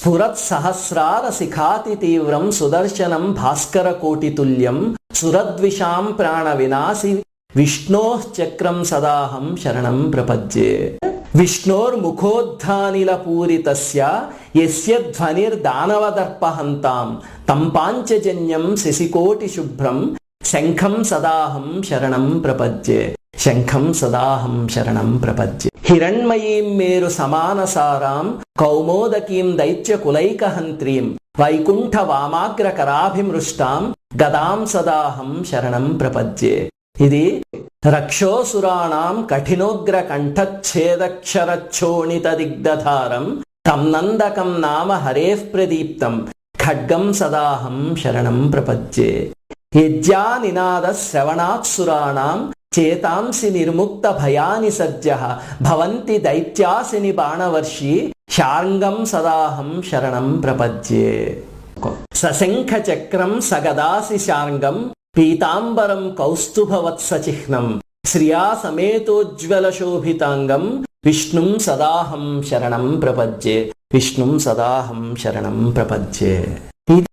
స్ఫురత్సహస్రార శిఖాతి తీవ్రం సుదర్శనం భాస్కర కోటితుల్యం సురద్విషాం ప్రాణ వినాశి విష్ణోః చక్రం సదాహం శరణం ప్రపద్యే. విష్ణోర్ముఖోద్ధానిల పూరితస్య యస్య ధ్వనిర్దానవదర్పహంతాం తం పాంచజన్యం శశికోటి శుభ్రం శంఖం సదాహం శరణం ప్రపద్యే. శంఖం సదాహం శరణం ప్రపద్యే. హిరణ్మయీం మేరు సమానసారాం కౌమోదకీం దైత్యకులైకహంత్రీం వైకుంఠ వామాగ్రకరాభిమృష్టాం గదాం సదాహం శరణం ప్రపద్యే. ఇది రక్షోసురాణాం కఠినోగ్ర కంఠచ్ఛేదక్షరచ్చోణిత దిగ్దధారం తం నందకం నామ హరేః ప్రదీప్తం ఖడ్గం సదాహం శరణం ప్రపద్యే. యజ్ఞా నినాద శ్రవణాత్సురాణాం చేతాంసి నిర్ముక్త భయాని సజ్జః భవంతి దైత్యాసిని బాణవర్షి శార్ంగం సదాహం శరణం ప్రపద్యే. సశంఖ చక్రం సగదాసి శార్ంగం పీతాంబరం కౌస్తుభవత్సచిహ్నం శ్రియా సమేతోజ్వల శోభితాంగం విష్ణుం సదాహం శరణం ప్రపద్యే. విష్ణుం సదాహం శరణం ప్రపద్యే.